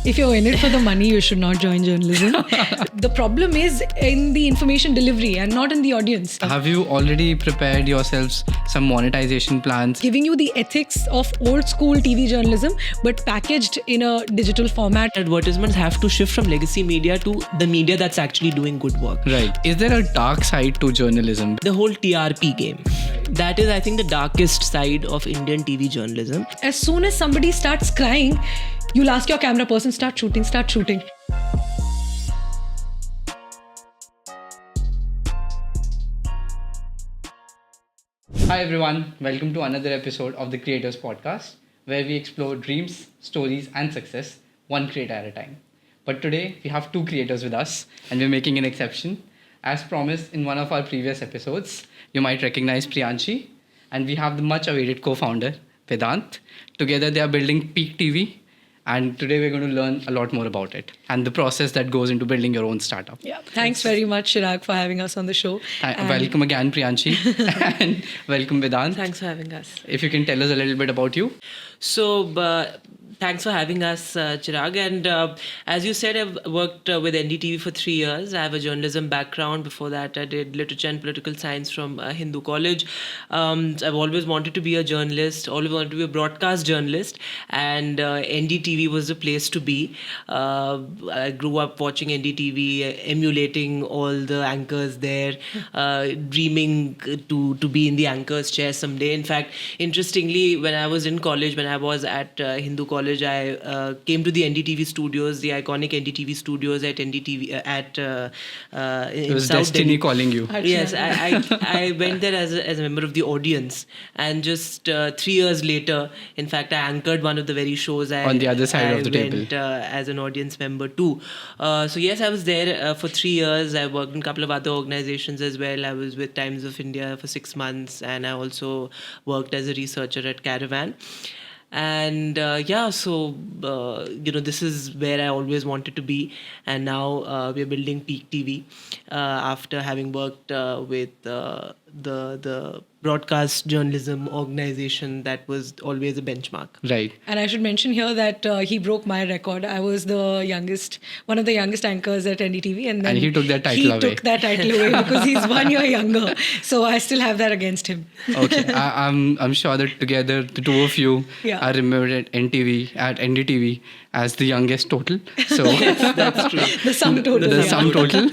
If you're in it for the money, you should not join journalism. The problem is in the information delivery and not in the audience. Have you already prepared yourselves some monetization plans? Giving you the ethics of old school TV journalism, but packaged in a digital format. Advertisements have to shift from legacy media to the media that's actually doing good work. Right. Is there a dark side to journalism? The whole TRP game. That is, I think, the darkest side of Indian TV journalism. As soon as somebody starts crying, you'll ask your camera person, start shooting. Hi everyone, welcome to another episode of the Creators Podcast, where we explore dreams, stories, and success, one creator at a time. But today we have two creators with us, and we're making an exception. As promised in one of our previous episodes, you might recognize Priyanshi, and we have the much-awaited co-founder, Vedant. Together they are building Peak TV, and today we're going to learn a lot more about it and the process that goes into building your own startup. Yeah. Thanks very much, Chirag, for having us on the show. Welcome again, Priyanshi, and welcome, Vedant. Thanks for having us. If you can tell us a little bit about you. So, thanks for having us, Chirag. And as you said, I've worked with NDTV for 3 years. I have a journalism background. Before that, I did literature and political science from Hindu College. I've always wanted to be a journalist, always wanted to be a broadcast journalist. And NDTV was the place to be. I grew up watching NDTV, emulating all the anchors there, dreaming to be in the anchor's chair someday. In fact, interestingly, when I was in college, when I was at Hindu College, I came to the NDTV studios, the iconic NDTV studios at NDTV It was South destiny Delhi. calling you. Yes, I went there as a member of the audience, and just 3 years later, in fact, I anchored one of the very shows. On the other side of the table. I went as an audience member too. So yes, I was there for 3 years. I worked in a couple of other organizations as well. I was with Times of India for 6 months, and I also worked as a researcher at Caravan. And this is where I always wanted to be. And now we're building Peak TV after having worked with the broadcast journalism organization that was always a benchmark. Right. And I should mention here that he broke my record. I was one of the youngest anchors at NDTV, and then he took that title away. He took that title away because he's 1 year younger. So I still have that against him. Okay. I'm sure that together the two of you are remembered at NDTV as the youngest total. So That's true. The sum total. the yeah. sum total.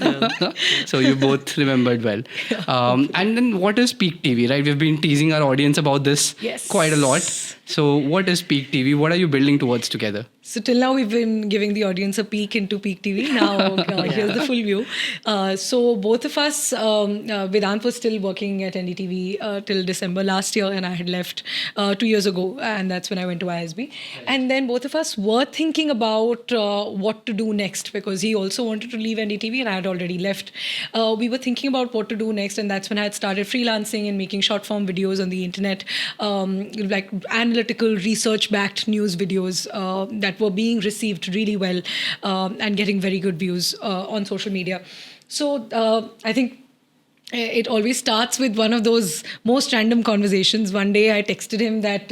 So you both remembered well. And then what is Peak TV, right? We've been teasing our audience about this quite a lot. So what is Peak TV? What are you building towards together? So till now we've been giving the audience a peek into Peak TV. Now here's the full view. So both of us, Vedant was still working at NDTV till December last year, and I had left 2 years ago, and that's when I went to ISB. Right. And then both of us were thinking about what to do next, because he also wanted to leave NDTV and I had already left. We were thinking about what to do next, and that's when I had started freelancing and making short form videos on the internet, like analytical research-backed news videos that were being received really well and getting very good views on social media. So I think it always starts with one of those most random conversations. One day I texted him that,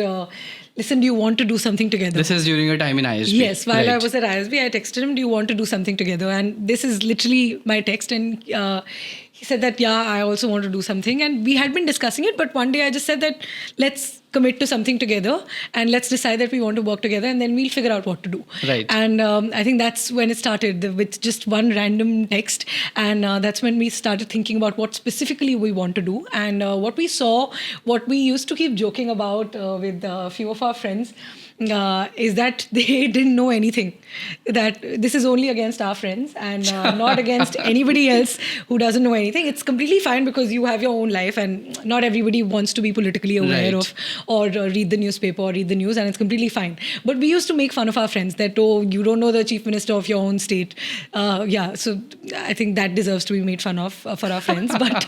listen, do you want to do something together? This is during your time in ISB. Yes, while I was at ISB, I texted him, do you want to do something together? And this is literally my text. And he said that, yeah, I also want to do something. And we had been discussing it, but one day I just said that let's commit to something together and let's decide that we want to work together, and then we'll figure out what to do. Right. And I think that's when it started with just one random text. And that's when we started thinking about what specifically we want to do. And what we saw, what we used to keep joking about with a few of our friends, is that they didn't know anything. That this is only against our friends and not against anybody else who doesn't know anything. It's completely fine because you have your own life and not everybody wants to be politically aware of or read the newspaper or read the news, and it's completely fine. But we used to make fun of our friends that, oh, you don't know the chief minister of your own state. So I think that deserves to be made fun of for our friends, but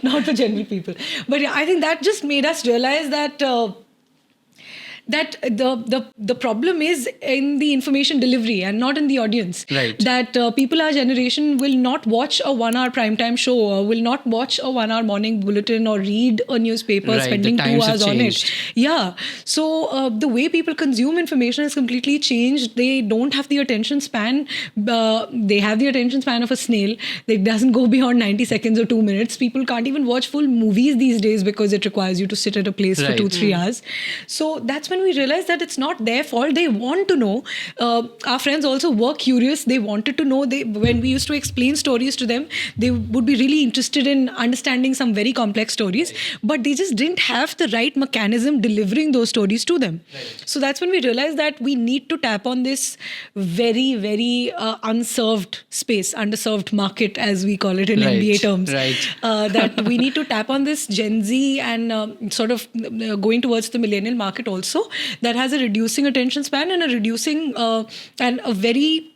not for general people. But yeah, I think that just made us realize that that the problem is in the information delivery and not in the audience. Right. That people our generation will not watch a 1 hour primetime show, or will not watch a 1 hour morning bulletin, or read a newspaper Right, the spending 2 times have hours on it. changed. Yeah. So the way people consume information has completely changed. They don't have the attention span. They have the attention span of a snail. It doesn't go beyond 90 seconds or 2 minutes. People can't even watch full movies these days because it requires you to sit at a place for Right. 2-3 hours. So that's when we realized that it's not their fault. They want to know. Our friends also were curious. They wanted to know. When we used to explain stories to them, they would be really interested in understanding some very complex stories, but they just didn't have the right mechanism delivering those stories to them. So that's when we realized that we need to tap on this very, very unserved space, underserved market, as we call it in Right, MBA terms. right. That we need to tap on this Gen Z and sort of going towards the millennial market also, that has a reducing attention span and a reducing and a very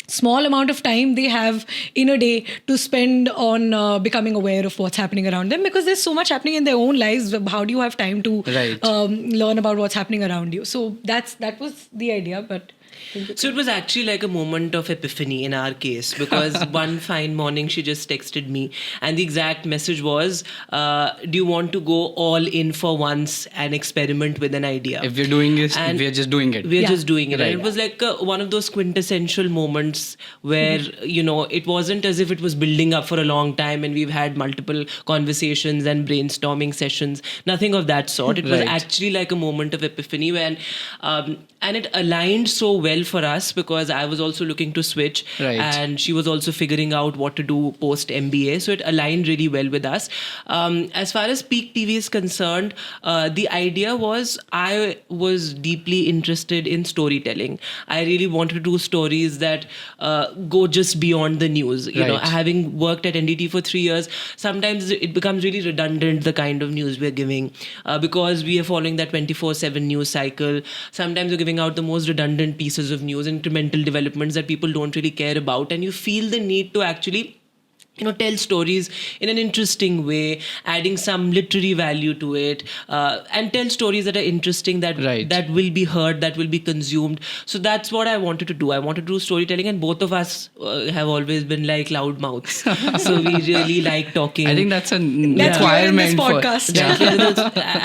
small amount of time they have in a day to spend on becoming aware of what's happening around them, because there's so much happening in their own lives. How do you have time to Right. learn about what's happening around you? So that was the idea. But So it was actually like a moment of epiphany in our case, because one fine morning she just texted me, and the exact message was, do you want to go all in for once and experiment with an idea? If we're doing this, And we're just doing it. We're Yeah. just doing it. Right. And it was like one of those quintessential moments where, it wasn't as if it was building up for a long time and we've had multiple conversations and brainstorming sessions. Nothing of that sort. It was Right. actually like a moment of epiphany and it aligned so well for us, because I was also looking to switch, Right. and she was also figuring out what to do post MBA. So it aligned really well with us. As far as Peak TV is concerned, the idea was I was deeply interested in storytelling. I really wanted to do stories that go just beyond the news. You know, Right. having worked at NDT for 3 years, sometimes it becomes really redundant, the kind of news we're giving, because we are following that 24/7 news cycle. Sometimes we're giving out the most redundant pieces of news, incremental developments that people don't really care about, and you feel the need to actually tell stories in an interesting way, adding some literary value to it, and tell stories that are interesting, that Right. that will be heard, that will be consumed. So that's what I wanted to do. I wanted to do storytelling, and both of us have always been like loud mouths. So we really like talking. I think that's a That's clear in this requirement for podcast.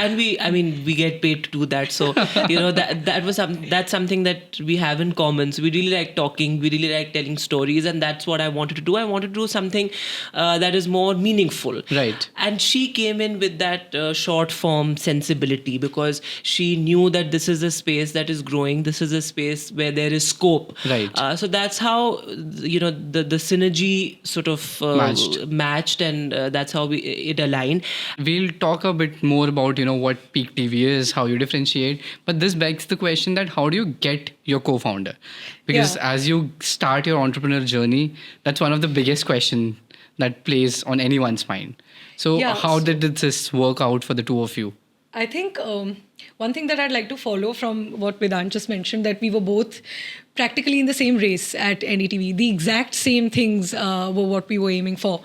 And we get paid to do that. So that's something that we have in common. So we really like talking. We really like telling stories, and that's what I wanted to do. I wanted to do something that is more meaningful. Right. And she came in with that short form sensibility, because she knew that this is a space that is growing. This is a space where there is scope. Right. So that's how the synergy sort of matched, and that's how it aligned. We'll talk a bit more about what Peak TV is, how you differentiate, but this begs the question that how do you get your co-founder? Because Yeah. as you start your entrepreneur journey, that's one of the biggest questions that plays on anyone's mind. So Yeah, how so- did this work out for the two of you? I think one thing that I'd like to follow from what Vedant just mentioned, that we were both practically in the same race at NDTV. The exact same things were what we were aiming for.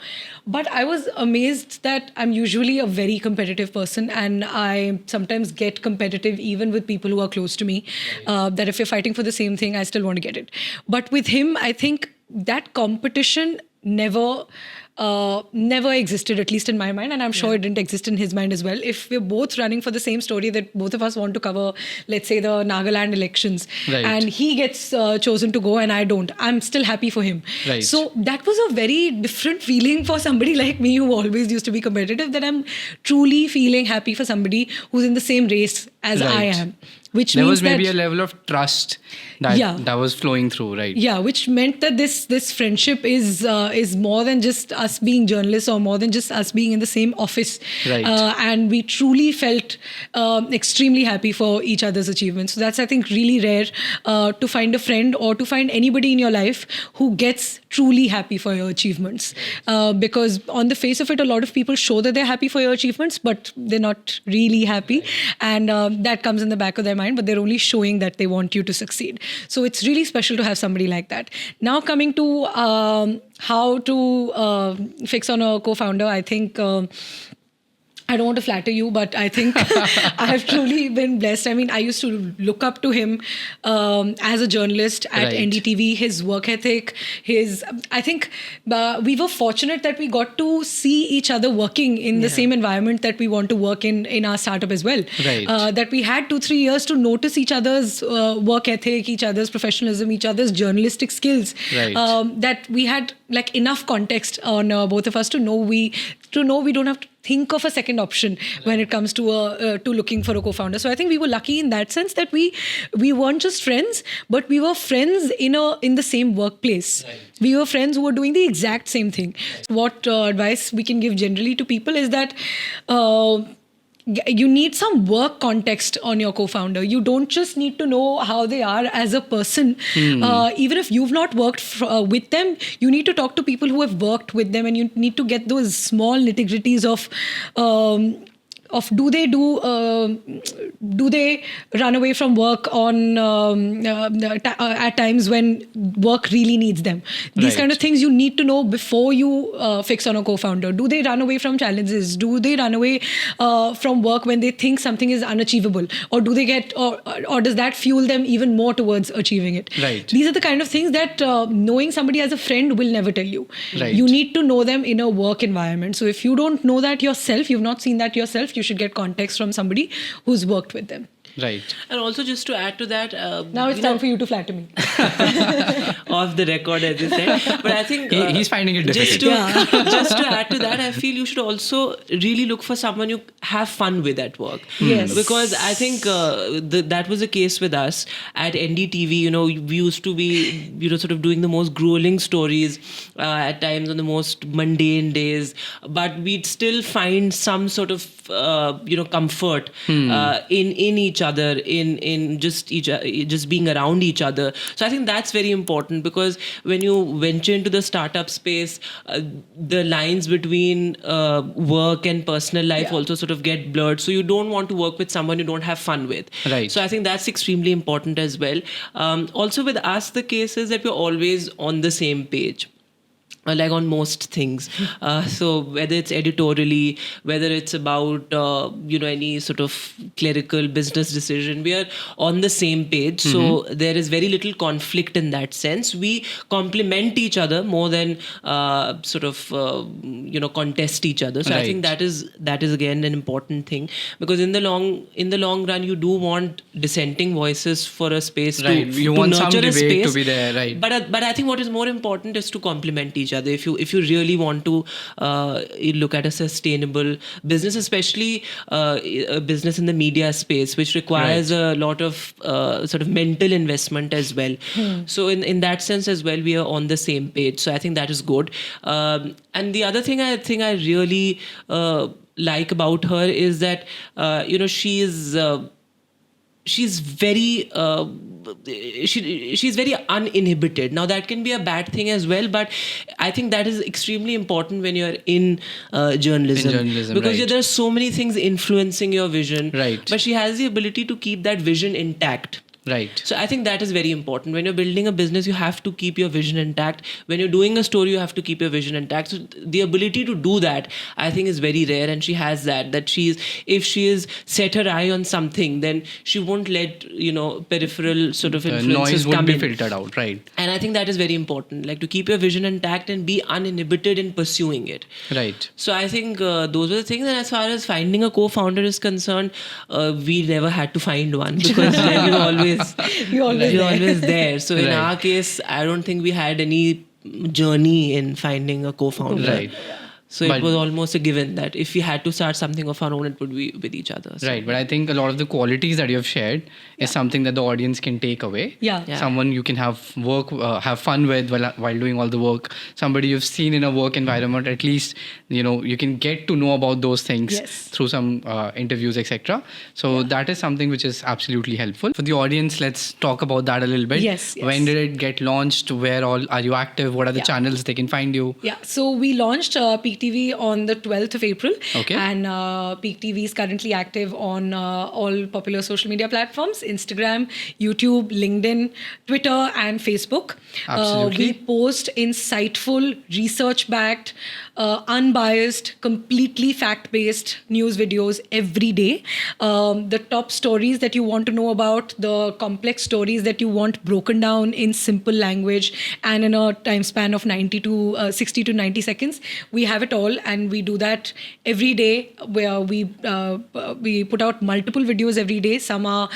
But I was amazed that I'm usually a very competitive person, and I sometimes get competitive even with people who are close to me. That if you're fighting for the same thing, I still want to get it. But with him, I think that competition never existed, at least in my mind, and I'm sure it didn't exist in his mind as well. If we're both running for the same story, that both of us want to cover, let's say, the Nagaland elections, Right. and he gets chosen to go and I don't, I'm still happy for him. Right. So that was a very different feeling for somebody like me, who always used to be competitive, that I'm truly feeling happy for somebody who's in the same race as I Right. am. Which There means was maybe that, a level of trust that was flowing through, right? yeah, which meant that this friendship is more than just us being journalists, or more than just us being in the same office. Right. And we truly felt extremely happy for each other's achievements. So that's, I think, really rare to find a friend or to find anybody in your life who gets truly happy for your achievements. Because on the face of it, a lot of people show that they're happy for your achievements, but they're not really happy. And that comes in the back of their mind, but they're only showing that they want you to succeed. So it's really special to have somebody like that. Now coming to how to fix on a co-founder, I think I don't want to flatter you, but I think I have truly been blessed. I mean, I used to look up to him as a journalist at Right. NDTV, his work ethic, I think we were fortunate that we got to see each other working in the same environment that we want to work in our startup as well. Right. That we had 2-3 years to notice each other's work ethic, each other's professionalism, each other's journalistic skills. Right. That we had like enough context on both of us to know we don't have to think of a second option when it comes to looking for a co-founder. So I think we were lucky in that sense that we weren't just friends, but we were friends in the same workplace. Right. We were friends who were doing the exact same thing. What advice we can give generally to people is that you need some work context on your co-founder. You don't just need to know how they are as a person. Even if you've not worked with them, you need to talk to people who have worked with them, and you need to get those small nitty-gritties of do they run away from work on at times when work really needs them. These Right. kind of things you need to know before you fix on a co-founder. Do they run away from challenges? Do they run away from work when they think something is unachievable, or do they get or does that fuel them even more towards achieving it? Right. These are the kind of things that knowing somebody as a friend will never tell you. Right. You need to know them in a work environment. So if you don't know that yourself, you've not seen that yourself, you should get context from somebody who's worked with them. Right. And also, just to add to that, Now it's time for you to flatter me. off the record, as you said. But I think He's finding it just difficult. to just to add to that, I feel you should also really look for someone you have fun with at work. Yes. Because I think that was the case with us at NDTV. You know, we used to be sort of doing the most grueling stories at times on the most mundane days, but we'd still find some sort of comfort in each other, in just being around each other. So I think that's very important, because when you venture into the startup space, the lines between work and personal life also sort of get blurred. So you don't want to work with someone you don't have fun with. Right. So I think that's extremely important as well. Also with us, the case is that we're always on the same page. Like on most things. So whether it's editorially, whether it's about, any sort of clerical business decision, we are on the same page. So there is very little conflict in that sense. We complement each other more than contest each other. So I think that is again an important thing, because in the long run, you do want dissenting voices for a space Right. to You want some nurture a debate to space. be there, right. But I think what is more important is to complement each other. If you really want to look at a sustainable business, especially a business in the media space, which requires a lot of sort of mental investment as well. So in that sense as well, we are on the same page. So I think that is good. And the other thing I think I really like about her is that she's very she's very uninhibited. Now that can be a bad thing as well, but I think that is extremely important when you're in journalism. Because right. there are so many things influencing your vision. Right. But she has the ability to keep that vision intact. Right. So I think that is very important. When you're building a business, you have to keep your vision intact. When you're doing a story, you have to keep your vision intact. So the ability to do that, I think, is very rare, and she has that. That if she is set her eye on something, then she won't let peripheral sort of influences noise come would be in. filtered out, right? And I think that is very important, like to keep your vision intact and be uninhibited in pursuing it. Right. So I think those are the things. And as far as finding a co-founder is concerned, we never had to find one, because we were always there. So in Right. our case, I don't think we had any journey in finding a co-founder. Right. So it was almost a given that if we had to start something of our own, it would be with each other. So. Right, but I think a lot of the qualities that you have shared is something that the audience can take away. Yeah. Someone you can have fun with while doing all the work. Somebody you've seen in a work environment. At least you can get to know about those things through some interviews, etc. So that is something which is absolutely helpful for the audience. Let's talk about that a little bit. Yes. When did it get launched? Where all are you active? What are the channels they can find you? Yeah, so we launched Peak TV on the 12th of April. Okay. And Peak TV is currently active on all popular social media platforms: Instagram, YouTube, LinkedIn, Twitter, and Facebook. Absolutely. We post insightful, research-backed, unbiased, completely fact-based news videos every day. The top stories that you want to know about, the complex stories that you want broken down in simple language and in a time span of 60 to 90 seconds. We have it all, and we do that every day, where we put out multiple videos every day. Some are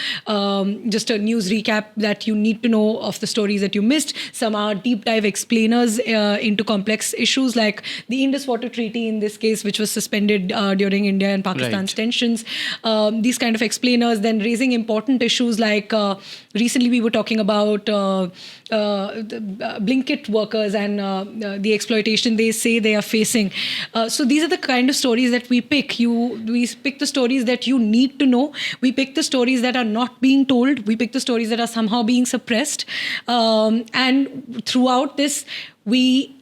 just a news recap that you need to know of the stories that you missed. Some are deep dive explainers into complex issues like the Indus Water Treaty, in this case, which was suspended during India and Pakistan's tensions. These kind of explainers, then raising important issues like recently we were talking about Blinkit workers and the exploitation they say they are facing. So these are the kind of stories that we pick. We pick the stories that you need to know. We pick the stories that are not being told. We pick the stories that are somehow being suppressed. And throughout this, we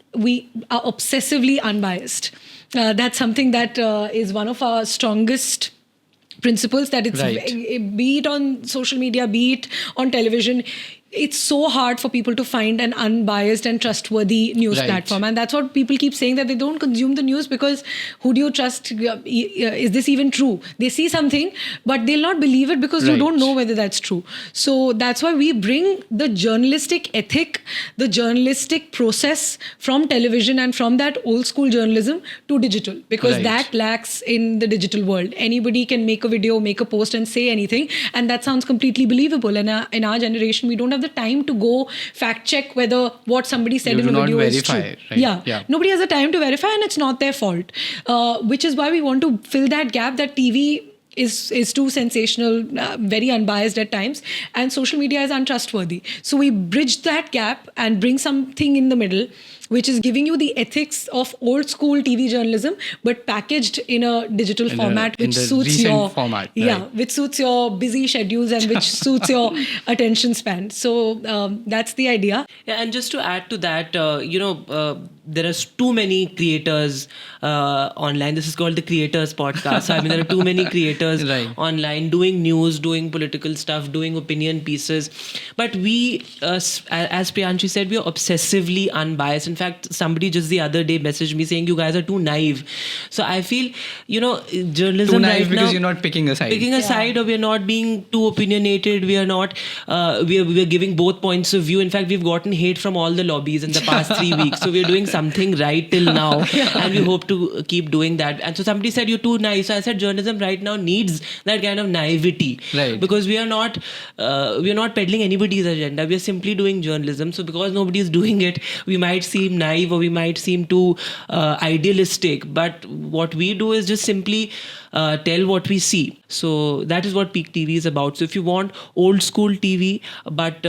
are obsessively unbiased. That's something that is one of our strongest principles, that it's be it on social media, be it on television. It's so hard for people to find an unbiased and trustworthy news platform. And that's what people keep saying, that they don't consume the news because who do you trust? Is this even true? They see something, but they'll not believe it because you don't know whether that's true. So that's why we bring the journalistic ethic, the journalistic process from television and from that old school journalism to digital, because that lacks in the digital world. Anybody can make a video, make a post and say anything, and that sounds completely believable. And in our generation, we don't have the time to go fact check whether what somebody said in a video is true. Right? Yeah. Nobody has the time to verify, and it's not their fault. Which is why we want to fill that gap, that TV is too sensational, very unbiased at times, and social media is untrustworthy. So we bridge that gap and bring something in the middle, which is giving you the ethics of old school TV journalism, but packaged in a digital format, which suits your format, which suits your busy schedules and which suits your attention span. So that's the idea. Yeah, and just to add to that, there are too many creators online. This is called the Creators Podcast. So, I mean, there are too many creators online doing news, doing political stuff, doing opinion pieces. But we, as Priyanshi said, we are obsessively unbiased. In fact, somebody just the other day messaged me saying, you guys are too naive. So I feel, journalism too naive right because now, you're not picking a side. Or we're not being too opinionated. We are not, we're giving both points of view. In fact, we've gotten hate from all the lobbies in the past 3 weeks. So we're doing something right till now. And we hope to keep doing that. And so somebody said, you're too naive. So I said, journalism right now needs that kind of naivety. Because we are not peddling anybody's agenda. We are simply doing journalism. So because nobody is doing it, we might seem naive or we might seem too idealistic. But what we do is just simply tell what we see. So that is what Peak TV is about. So if you want old school TV, but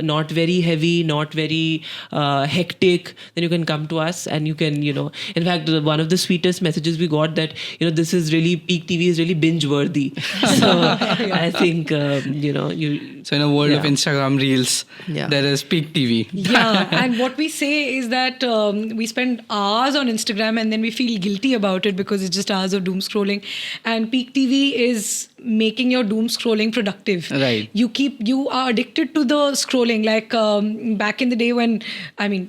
not very heavy, not very hectic, then you can come to us and you can, in fact, one of the sweetest messages we got that, this is really, Peak TV is really binge worthy. So I think, So in a world of Instagram Reels, there is Peak TV. Yeah, and what we say is that we spend hours on Instagram and then we feel guilty about it because it's just hours of doom scrolling. And Peak TV is making your doom scrolling productive. You are addicted to the scrolling. Like back in the day when,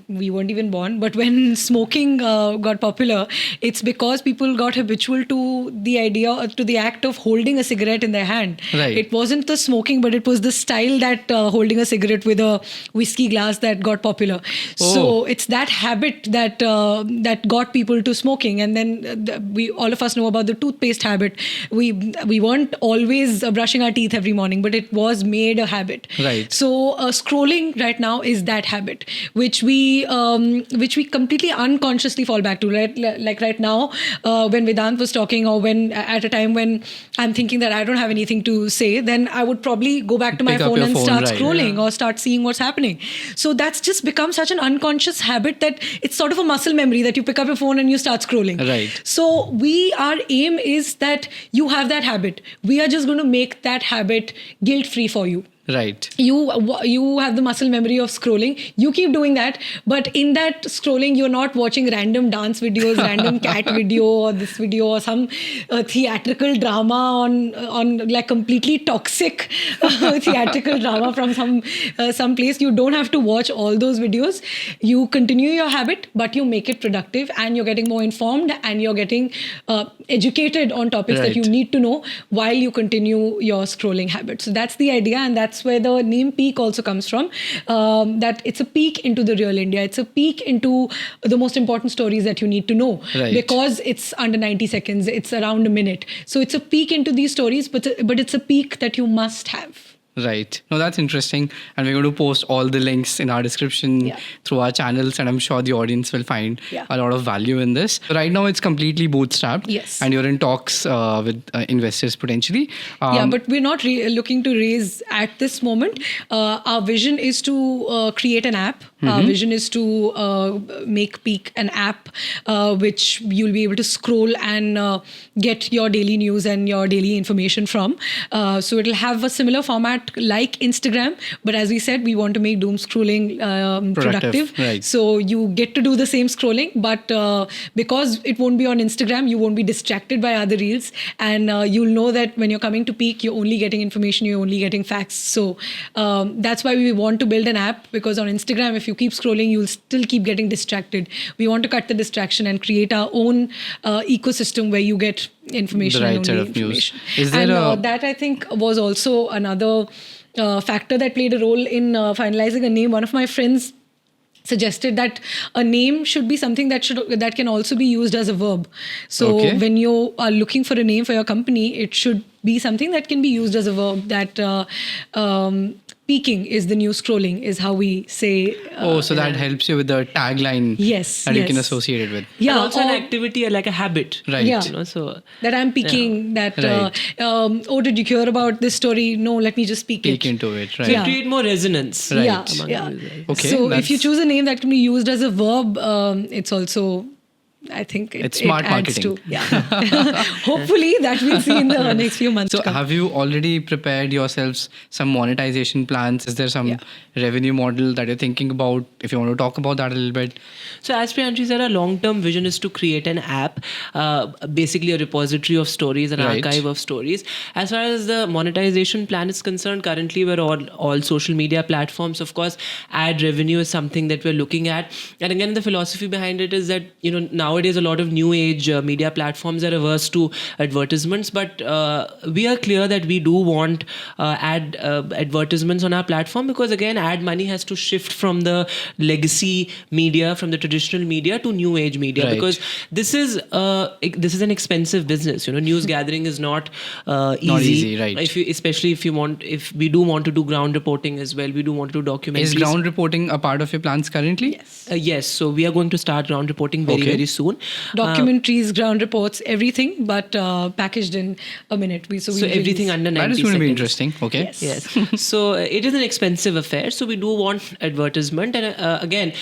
we weren't even born, but when smoking got popular, it's because people got habitual to the act of holding a cigarette in their hand. It wasn't the smoking, but it was the style that holding a cigarette with a whiskey glass that got popular. So it's that habit that got people to smoking. And then all of us know about the toothpaste habit. We weren't always brushing our teeth every morning, but it was made a habit. So scrolling right now is that habit, which we completely unconsciously fall back to. Like right now, when Vedant was talking, or when at a time when I'm thinking that I don't have anything to say, then I would probably go back to my phone and start scrolling or start seeing what's happening. So that's just become such an unconscious habit that it's sort of a muscle memory that you pick up your phone and you start scrolling. So our aim is that you have that habit. We are just going to make that habit guilt-free for you. Right. You have the muscle memory of scrolling. You keep doing that, but in that scrolling, you're not watching random dance videos, random cat video, or this video, or some theatrical drama on like completely toxic theatrical drama from some place. You don't have to watch all those videos. You continue your habit, but you make it productive, and you're getting more informed, and you're getting educated on topics that you Right. need to know while you continue your scrolling habit. So that's the idea, and that's where the name Peak also comes from. That it's a peek into the real India. It's a peek into the most important stories that you need to know, Right. because it's under 90 seconds. It's around a minute. So it's a peek into these stories, but it's a peek that you must have. Right. No, that's interesting. And we're going to post all the links in our description Yeah. through our channels. And I'm sure the audience will find Yeah. a lot of value in this. Right now, it's completely bootstrapped. Yes. And you're in talks with investors potentially. Yeah, but we're not looking to raise at this moment. Our vision is to create an app. Our vision is to make Peak an app which you'll be able to scroll and get your daily news and your daily information from. So it'll have a similar format like Instagram, but as we said, we want to make doom scrolling productive. Right. So you get to do the same scrolling, but because it won't be on Instagram, you won't be distracted by other reels, and you'll know that when you're coming to Peak, you're only getting information, you're only getting facts. So that's why we want to build an app, because on Instagram, if you keep scrolling, you'll still keep getting distracted. We want to cut the distraction and create our own ecosystem where you get information The right and set only of news. information. Is there And a- that, I think, was also another factor that played a role in finalizing a name. One of my friends suggested that a name should be something that can also be used as a verb. So Okay. when you are looking for a name for your company, it should be something that can be used as a verb. That peaking is the new scrolling, is how we say. So that helps you with the tagline Yes, that you can yes. associate it with. Yeah, and also an or- activity like a habit. Right. Yeah. You know, so that I'm peeking. That Right. oh, did you hear about this story? No, let me just peek Peek it. into it, right? Yeah. create more resonance. Right. Yeah, among yeah. users. Okay, So if that's- you choose a name that can be used as a verb, it's also, I think It's smart it adds marketing. to, yeah. Hopefully that we'll see in the next few months So to come. have you already prepared yourselves some monetization plans? Is there some Yeah. revenue model that you're thinking about? If you want to talk about that a little bit. So as Priyanshi said, our long-term vision is to create an app, basically a repository of stories, an Right. archive of stories. As far as the monetization plan is concerned, currently we're on all social media platforms. Of course, ad revenue is something that we're looking at. And again, the philosophy behind it is that, nowadays a lot of new age media platforms are averse to advertisements, but we are clear that we do want ad advertisements on our platform, because again, ad money has to shift from the legacy media, from the traditional media to new age media, Right. because this is an expensive business. News gathering is not easy. Not easy, right. If we do want to do ground reporting as well, we do want to do documentaries. Is ground reporting a part of your plans currently? Yes. Yes, so we are going to start ground reporting very, Okay. very soon. Documentaries, ground reports, everything, but packaged in a minute. So Everything under 90 That is going to be seconds. interesting. Okay. Yes. Yes. So it is an expensive affair. So we do want advertisement. And again,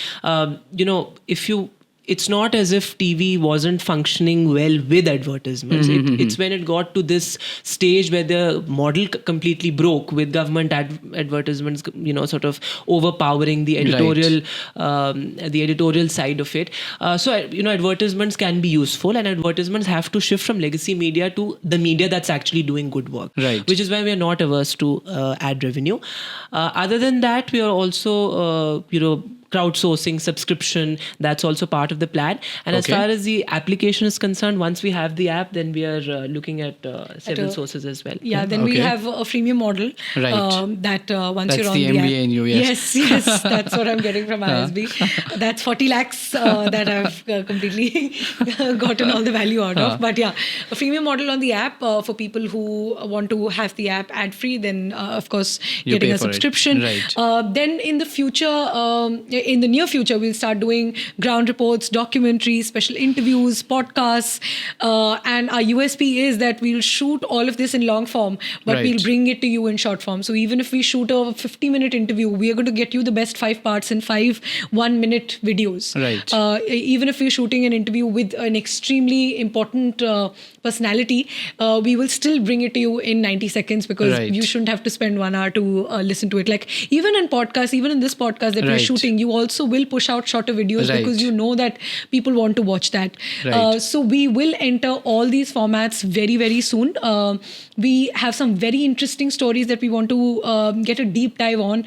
it's not as if TV wasn't functioning well with advertisements. It's when it got to this stage where the model completely broke, with government advertisements, sort of overpowering the editorial side of it. So advertisements can be useful, and advertisements have to shift from legacy media to the media that's actually doing good work. Right. Which is why we are not averse to ad revenue. Other than that, we are also, crowdsourcing, subscription, that's also part of the plan. And as Okay. far as the application is concerned, once we have the app, then we are looking at several sources as well. Yeah, then we Okay. have a freemium model. Right. That once That's you're on the the MBA app. in you, yes. Yes, that's what I'm getting from ISB. That's 40 lakhs that I've completely gotten all the value out of. But yeah, a freemium model on the app for people who want to have the app ad free, then of course You getting pay a for it. subscription. Right. Then in the future, in the near future, we'll start doing ground reports, documentaries, special interviews, podcasts, and our USP is that we'll shoot all of this in long form, but Right. we'll bring it to you in short form. So even if we shoot a 50-minute interview, we are going to get you the best 5 parts in 5 one-minute videos. Right. Even if we're shooting an interview with an extremely important personality, we will still bring it to you in 90 seconds because Right. you shouldn't have to spend 1 hour to listen to it. Like even in podcasts, even in this podcast that we're Right. shooting, you also will push out shorter videos Right. because you know that people want to watch that. Right. So we will enter all these formats very, very soon. We have some very interesting stories that we want to get a deep dive on.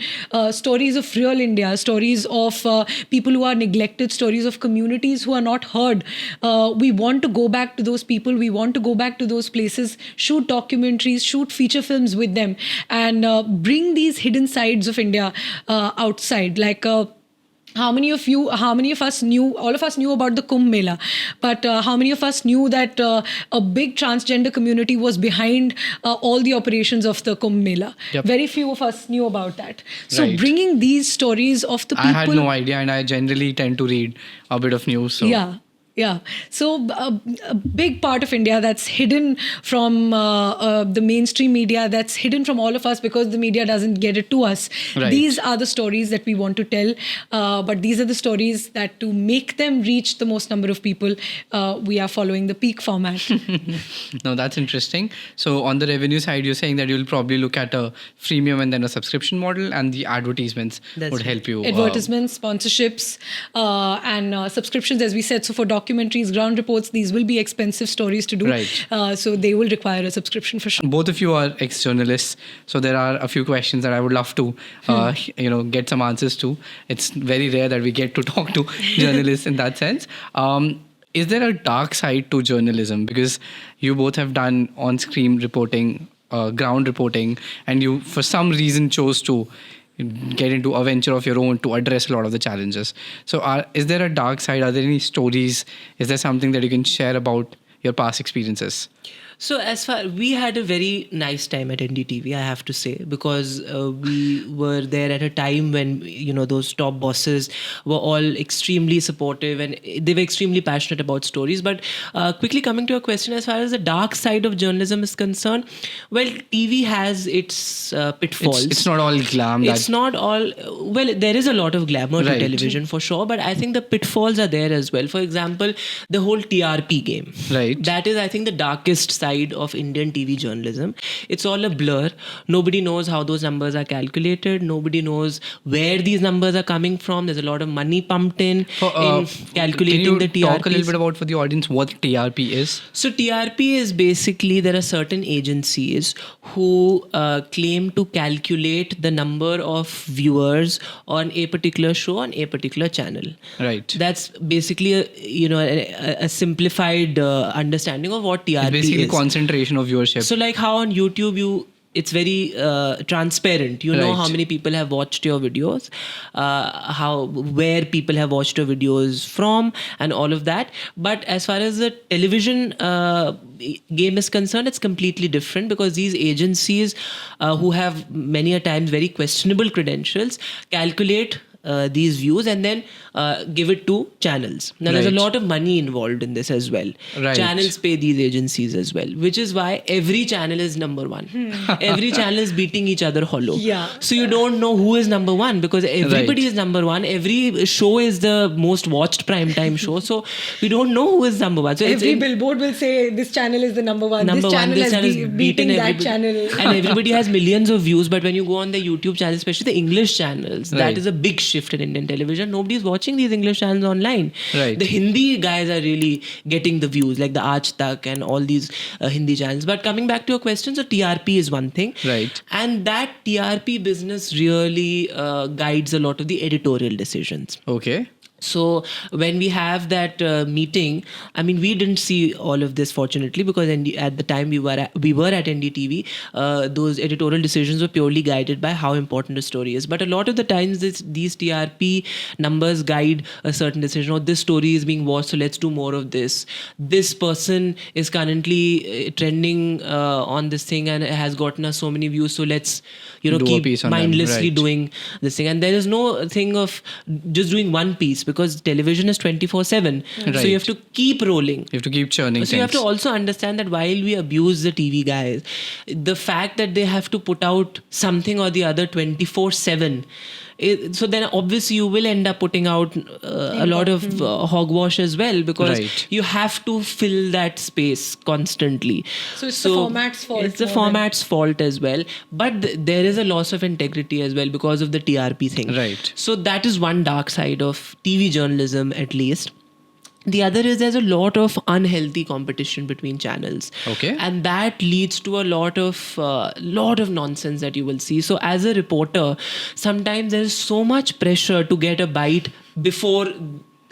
Stories of real India, stories of people who are neglected, stories of communities who are not heard. We want to go back to those people. We want to go back to those places, shoot documentaries, shoot feature films with them, and bring these hidden sides of India outside. Like how many of us knew, all of us knew about the Kumbh Mela, but how many of us knew that a big transgender community was behind all the operations of the Kumbh Mela? Yep. Very few of us knew about that. So Right. bringing these stories of the people. I had no idea, and I generally tend to read a bit of news. So Yeah. So a big part of India that's hidden from the mainstream media, that's hidden from all of us because the media doesn't get it to us. Right. These are the stories that we want to tell. But these are the stories that to make them reach the most number of people, we are following the peak format. No, that's interesting. So on the revenue side, you're saying that you'll probably look at a freemium and then a subscription model, and the advertisements That's would right. help you. Advertisements, sponsorships, and subscriptions, as we said. So for documentaries, ground reports, these will be expensive stories to do. Right. So they will require a subscription for sure. Both of you are ex-journalists, so there are a few questions that I would love to, get some answers to. It's very rare that we get to talk to journalists in that sense. Is there a dark side to journalism? Because you both have done on-screen reporting, ground reporting, and you, for some reason, chose to get into a venture of your own to address a lot of the challenges. So is there a dark side? Are there any stories? Is there something that you can share about your past experiences? So as far, we had a very nice time at NDTV, I have to say, because we were there at a time when, those top bosses were all extremely supportive and they were extremely passionate about stories. But quickly coming to a question, as far as the dark side of journalism is concerned, well, TV has its pitfalls. It's not all glam. It's not all, well, there is a lot of glamour to Right. television for sure, but I think the pitfalls are there as well. For example, the whole TRP game. Right. That is, I think, the darkest side of Indian TV journalism. It's all a blur. Nobody knows how those numbers are calculated. Nobody knows where these numbers are coming from. There's a lot of money pumped in calculating the TRP. Can you talk a little bit about, for the audience, what TRP is? So TRP is basically, there are certain agencies who claim to calculate the number of viewers on a particular show on a particular channel. Right. That's basically a simplified understanding of what TRP It's basically is. concentration of viewership. So like how on YouTube it's very transparent. You know Right. how many people have watched your videos, where people have watched your videos from, and all of that. But as far as the television game is concerned, it's completely different because these agencies who have many a times very questionable credentials calculate these views and then give it to channels. Now there's a Right. lot of money involved in this as well. Right. Channels pay these agencies as well, which is why every channel is number one. Every channel is beating each other hollow. Yeah. So you don't know who is number one because everybody Right. is number one. Every show is the most watched primetime show. So we don't know who is number one. So Every billboard will say this channel is the number one. number this one, channel this has channel is beaten that everybody. channel. And everybody has millions of views. But when you go on the YouTube channel, especially the English channels, Right. that is a big shift in Indian television. Nobody's watching these English channels online. Right. The Hindi guys are really getting the views, like the Aaj Tak and all these Hindi channels. But coming back to your question, so TRP is one thing. Right. And that TRP business really guides a lot of the editorial decisions. Okay. So when we have that meeting, I mean, we didn't see all of this fortunately because at the time we were at NDTV. Those editorial decisions were purely guided by how important a story is. But a lot of the times, these TRP numbers guide a certain decision. Or this story is being watched, so let's do more of this. This person is currently trending on this thing and has gotten us so many views, so let's Do a keep piece on them, mindlessly right. doing this thing. And there is no thing of just doing one piece because television is 24/7. So Right. you have to keep rolling. You have to keep churning So you have to also understand that while we abuse the TV guys, the fact that they have to put out something or the other 24/7 so then obviously you will end up putting out a lot of hogwash as well, because Right. you have to fill that space constantly. So it's the format's fault It's the more than- format's fault as well. But there is a loss of integrity as well because of the TRP thing. Right. So that is one dark side of TV journalism, at least. The other is there's a lot of unhealthy competition between channels. Okay. And that leads to a lot of nonsense that you will see. So as a reporter, sometimes there's so much pressure to get a bite before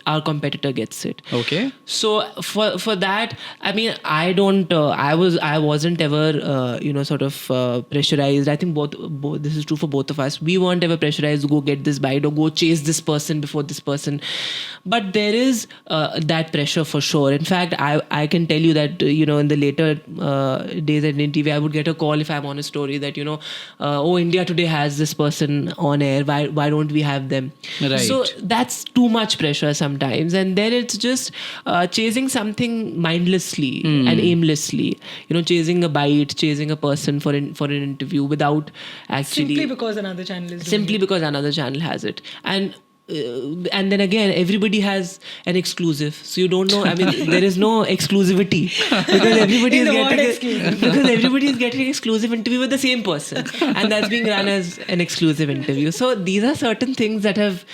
our competitor gets it. Okay. So for that, I mean, I wasn't ever sort of pressurized. I think both this is true for both of us. We weren't ever pressurized to go get this bite or go chase this person before this person. But there is that pressure for sure. In fact, I can tell you that in the later days at NTV, I would get a call if I'm on a story that oh, India Today has this person on air. Why don't we have them? Right. So that's too much pressure sometimes, and then it's just chasing something mindlessly and aimlessly, chasing a bite, chasing a person for an interview without actually Simply because another channel is doing simply it. because another channel has it. And then again, everybody has an exclusive, so you don't know. I mean, there is no exclusivity because everybody In is the word getting exclusive. because everybody is getting exclusive interview with the same person, and that's being run as an exclusive interview. So these are certain things that have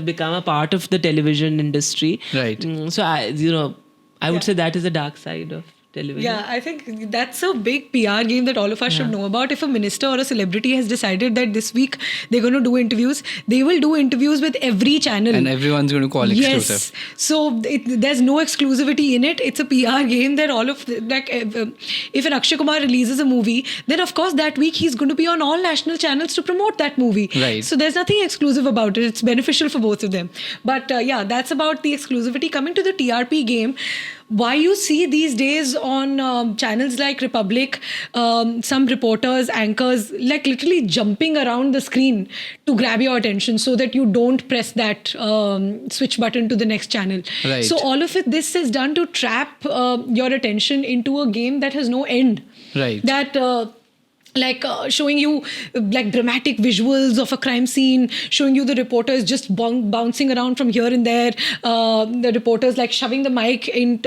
become a part of the television industry. Right. So I would say that is the dark side of television. Yeah, I think that's a big PR game that all of us should know about. If a minister or a celebrity has decided that this week they're going to do interviews, they will do interviews with every channel. And everyone's going to call exclusive. Yes. So there's no exclusivity in it. It's a PR game that all of if an Akshay Kumar releases a movie, then of course that week he's going to be on all national channels to promote that movie. Right. So there's nothing exclusive about it. It's beneficial for both of them. But that's about the exclusivity. Coming to the TRP game, why you see these days on channels like Republic, some reporters, anchors, like literally jumping around the screen to grab your attention so that you don't press that switch button to the next channel. Right. So all of it, this is done to trap your attention into a game that has no end. Right. That showing you like dramatic visuals of a crime scene, showing you the reporters just bouncing around from here and there, the reporters like shoving the mic in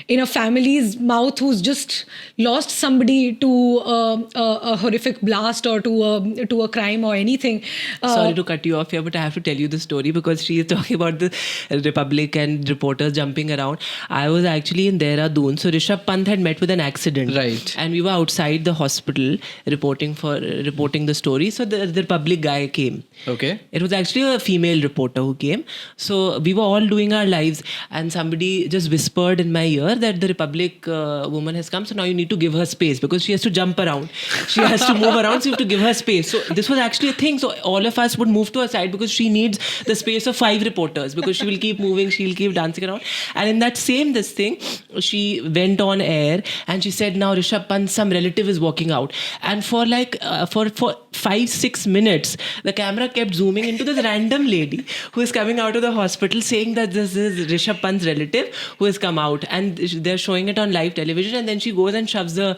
a family's mouth who's just lost somebody to a horrific blast or to a crime or anything. Sorry to cut you off here, but I have to tell you the story because she is talking about the Republic and reporters jumping around. I was actually in Dehradun. So Rishabh Pant had met with an accident. Right. And we were outside the hospital reporting the story. So the Republic guy came. Okay. It was actually a female reporter who came. So we were all doing our lives and somebody just whispered in my ear that the Republic woman has come. So now you need to give her space because she has to jump around. She has to move around, so you have to give her space. So this was actually a thing. So all of us would move to her side because she needs the space of 5 reporters because she will keep moving, she'll keep dancing around. And in that same thing, she went on air and she said, now Rishabh Pant, some relative is walking out. And for 5-6 minutes, the camera kept zooming into this random lady who is coming out of the hospital saying that this is Rishabh Pant's relative who has come out, and they're showing it on live television, and then she goes and shoves the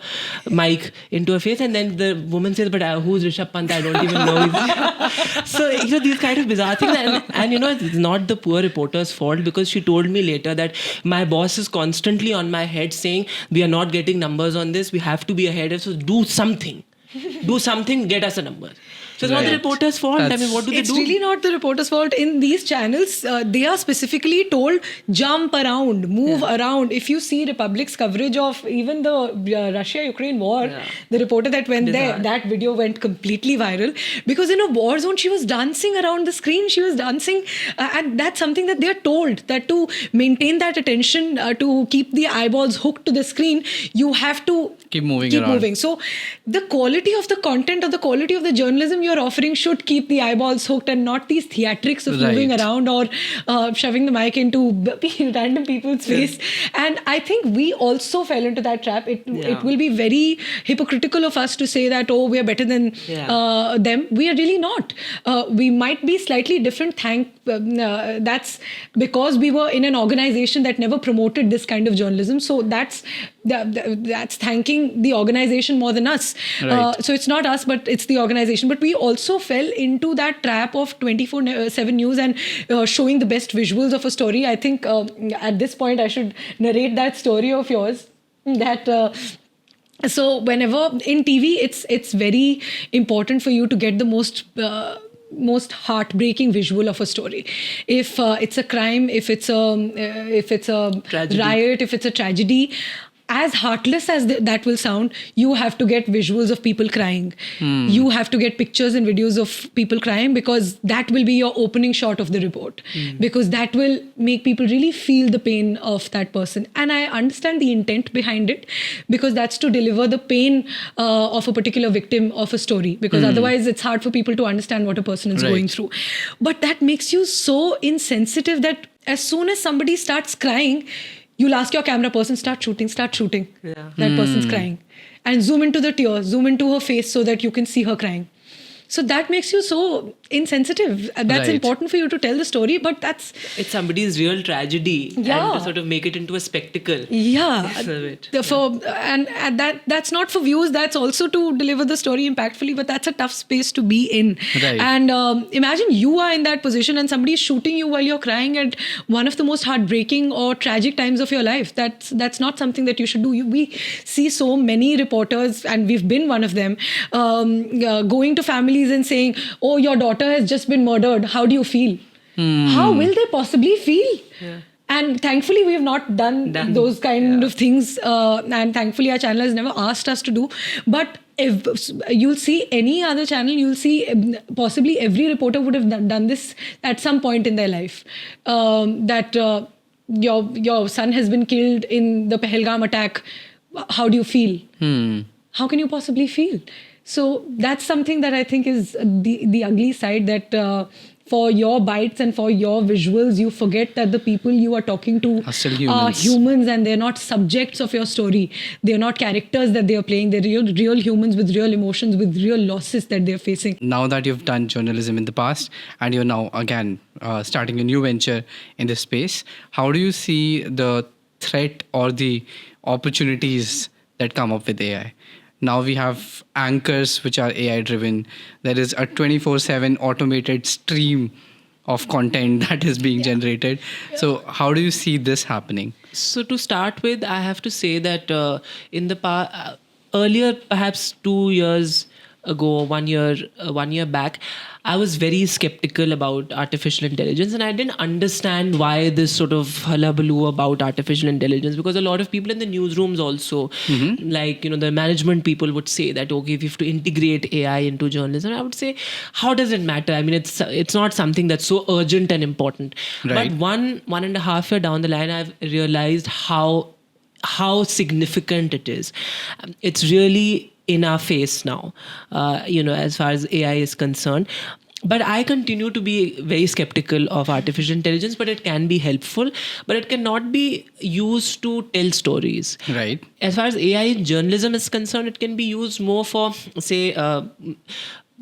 mic into her face, and then the woman says, but who's Rishabh Pant? I don't even know. So these kind of bizarre things, and it's not the poor reporter's fault because she told me later that my boss is constantly on my head saying we are not getting numbers on this, we have to be ahead, so do something, get us a number. So it's not the Right. reporter's fault. I mean, what do they It's do? really not the reporter's fault. In these channels, they are specifically told, jump around, move around. If you see Republic's coverage of even the Russia-Ukraine war, the reporter that went there, that video went completely viral. Because in a war zone, she was dancing around the screen. She was dancing. And that's something that they're told, that to maintain that attention, to keep the eyeballs hooked to the screen, you have to Keep moving around. So the quality of the content or the quality of the journalism you're offering should keep the eyeballs hooked and not these theatrics of moving Right. around or shoving the mic into random people's face. And I think we also fell into that trap. It will be very hypocritical of us to say that, oh, we are better than them. We are really not. We might be slightly different. That's because we were in an organization that never promoted this kind of journalism. So that's that's thanking the organization more than us. Right. So it's not us, but it's the organization. But we also fell into that trap of 24/7 news and showing the best visuals of a story. I think at this point I should narrate that story of yours. That so whenever in TV, it's very important for you to get the most heartbreaking visual of a story. If it's a crime, if it's a Tragedy. riot, if it's a tragedy, as heartless as that will sound, you have to get visuals of people crying. You have to get pictures and videos of people crying, because that will be your opening shot of the report. Because that will make people really feel the pain of that person. And I understand the intent behind it, because that's to deliver the pain of a particular victim of a story. Because otherwise it's hard for people to understand what a person is Right. going through. But that makes you so insensitive that as soon as somebody starts crying, you'll ask your camera person, start shooting. Yeah. That person's crying. And zoom into the tears, zoom into her face so that you can see her crying. So that makes you so insensitive. That's Right. important for you to tell the story, but that's, It's somebody's real tragedy, Yeah. and to sort of make it into a spectacle. yeah. That's it. And that's not for views, that's also to deliver the story impactfully, but that's a tough space to be in. Right. And imagine you are in that position and somebody is shooting you while you're crying at one of the most heartbreaking or tragic times of your life. That's not something that you should do. We see so many reporters, and we've been one of them, going to families and saying, oh, your daughter has just been murdered. How do you feel? How will they possibly feel? Yeah. And thankfully, we have not done those kind of things. And thankfully, our channel has never asked us to do. But if you'll see any other channel, you'll see possibly every reporter would have done this at some point in their life. That your son has been killed in the Pahalgam attack. How do you feel? How can you possibly feel? So that's something that I think is the ugly side, that for your bites and for your visuals, you forget that the people you are talking to Are still are humans. humans, and they're not subjects of your story. They're not characters that they're playing. They're real humans with real emotions, with real losses that they're facing. Now that you've done journalism in the past and you're now again starting a new venture in this space, how do you see the threat or the opportunities that come up with AI? Now we have anchors which are AI driven. There is a 24/7 automated stream of content that is being generated. So how do you see this happening? So to start with, I have to say that in the past, earlier, perhaps 2 years ago, 1 year back, I was very skeptical about artificial intelligence, and I didn't understand why this sort of hullabaloo about artificial intelligence, because a lot of people in the newsrooms also, like, the management people would say that, okay, we have to integrate AI into journalism. I would say, how does it matter? I mean, it's not something that's so urgent and important. Right. But one and a half year down the line, I've realized how significant it is. It's really in our face now, as far as AI is concerned. But I continue to be very skeptical of artificial intelligence, but it can be helpful, but it cannot be used to tell stories. Right. As far as AI in journalism is concerned, it can be used more for, say,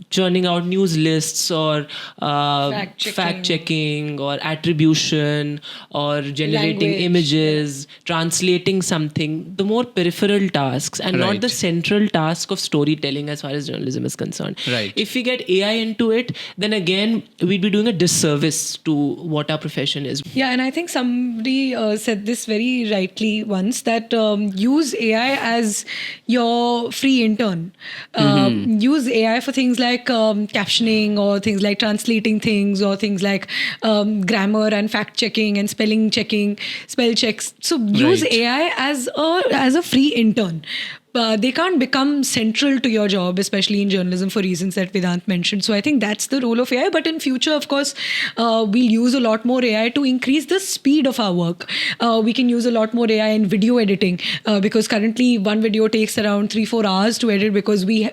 churning out news lists, or fact checking, or attribution, or generating Language, images, translating something, the more peripheral tasks, and Right. not the central task of storytelling as far as journalism is concerned. Right. If we get AI into it, then again, we'd be doing a disservice to what our profession is. Yeah, and I think somebody said this very rightly once, that use AI as your free intern. Use AI for things like captioning, or things like translating things, or things like grammar and fact checking and spelling checking, spell checks. So use Right. AI as a free intern. They can't become central to your job, especially in journalism, for reasons that Vedant mentioned. So I think that's the role of AI. But in future, of course, we'll use a lot more AI to increase the speed of our work. We can use a lot more AI in video editing, because currently one video takes around 3-4 hours to edit, because we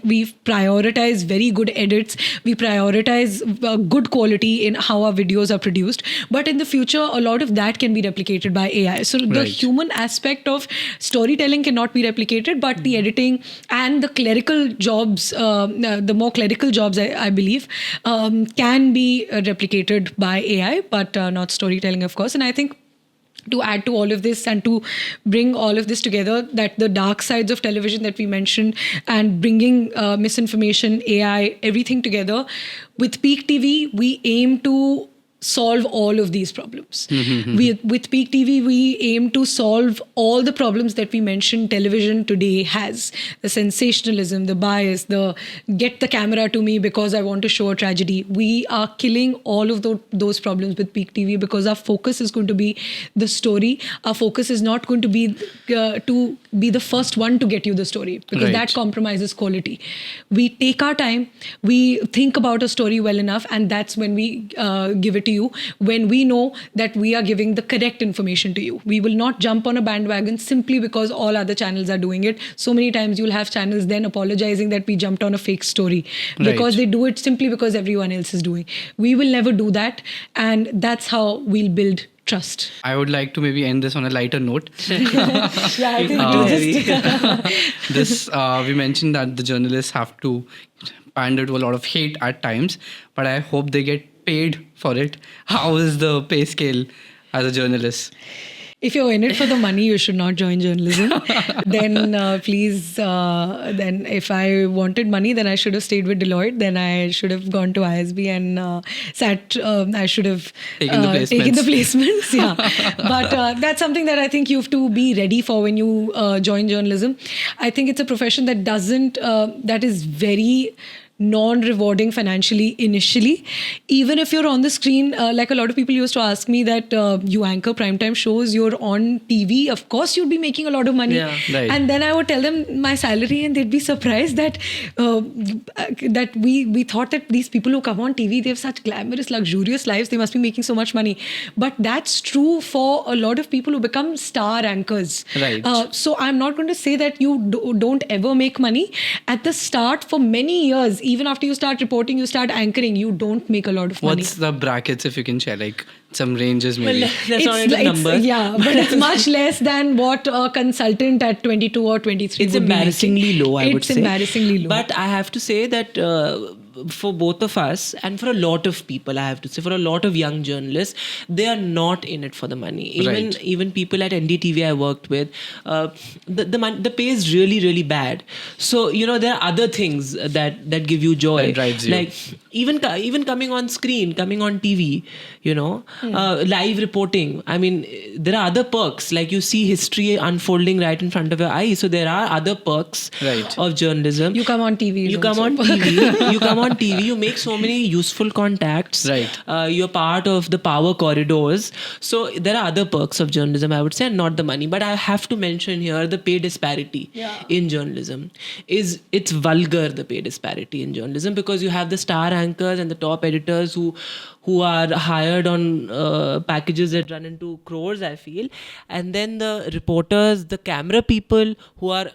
prioritize very good edits. We prioritize good quality in how our videos are produced. But in the future, a lot of that can be replicated by AI. So the Right. human aspect of storytelling cannot be replicated, but the editing and the clerical jobs, the more clerical jobs, I believe, can be replicated by AI, but not storytelling, of course. And I think to add to all of this and to bring all of this together, that the dark sides of television that we mentioned, and bringing misinformation, AI, everything together. With Peak TV, we aim to solve all of these problems. With Peak TV, we aim to solve all the problems that we mentioned television today has. The sensationalism, the bias, the get the camera to me because I want to show a tragedy. We are killing all of those problems with Peak TV, because our focus is going to be the story. Our focus is not going to be the first one to get you the story, because Right. that compromises quality. We take our time, we think about a story well enough, and that's when we give it to you, when we know that we are giving the correct information to you. We will not jump on a bandwagon simply because all other channels are doing it. So many times you'll have channels then apologizing that we jumped on a fake story, because Right. they do it simply because everyone else is doing. We will never do that, and that's how we'll build trust. I would like to maybe end this on a lighter note. Yeah, I think We mentioned that the journalists have to pander to a lot of hate at times, but I hope they get paid for it. How is the pay scale as a journalist? If you're in it for the money, you should not join journalism. Then please, then if I wanted money, then I should have stayed with Deloitte. Then I should have gone to ISB and I should have Taken the taken the placements. placements. Yeah. But that's something that I think you have to be ready for when you join journalism. I think it's a profession that that is very non-rewarding financially initially. Even if you're on the screen, like a lot of people used to ask me that you anchor primetime shows, you're on TV, of course you'd be making a lot of money. Yeah. Right. And then I would tell them my salary, and they'd be surprised that that we thought that these people who come on TV, they have such glamorous, luxurious lives, they must be making so much money. But that's true for a lot of people who become star anchors. Right. So I'm not going to say that you don't ever make money. At the start, for many years, even after you start reporting, you start anchoring, you don't make a lot of money. What's the brackets, if you can share, like some ranges maybe? Well, that's not into numbers. Yeah, but it's much less than what a consultant at 22 or 23 It's would be embarrassingly making. low, I would say. It's embarrassingly low. But I have to say that for both of us, and for a lot of people, I have to say, for a lot of young journalists, they are not in it for the money. Even people at NDTV I worked with, the pay is really, really bad. So, there are other things that give you joy. That drives you. Like even coming on screen, coming on TV, live reporting. I mean, there are other perks. Like you see history unfolding right in front of your eyes. So there are other perks Right. of journalism. You come on TV. You come on TV. You come on TV. You make so many useful contacts. Right. You're part of the power corridors. So there are other perks of journalism, I would say, and not the money. But I have to mention here the pay disparity in journalism. It's vulgar, the pay disparity in journalism, because you have the star anchors and the top editors who are hired on packages that run into crores, I feel. And then the reporters, the camera people who are,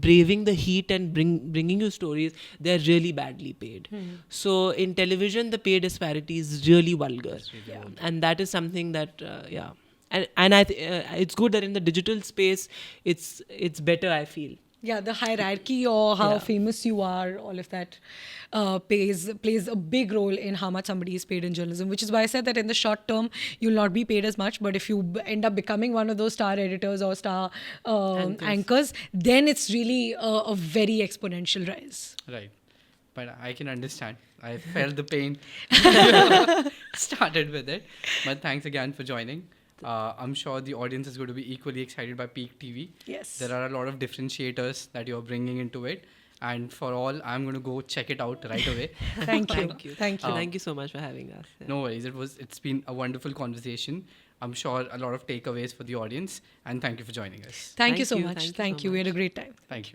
braving the heat and bringing you stories, they're really badly paid. So in television, the pay disparity is really vulgar. And that is something that, And it's good that in the digital space, it's better, I feel. Yeah, the hierarchy or how famous you are, all of that plays a big role in how much somebody is paid in journalism, which is why I said that in the short term, you'll not be paid as much. But if you end up becoming one of those star editors or star anchors, then it's really a very exponential rise. Right. But I can understand. I felt the pain. Started with it. But thanks again for joining. I'm sure the audience is going to be equally excited by Peak TV. Yes. There are a lot of differentiators that you're bringing into it. And for all, I'm going to go check it out right away. Thank you. Thank you. Thank you. Thank you so much for having us. Yeah. No worries. It's been a wonderful conversation. I'm sure a lot of takeaways for the audience. And thank you for joining us. Thank you so Thank you. much. Thank you Thank so you. We much. had a great time. Thank you.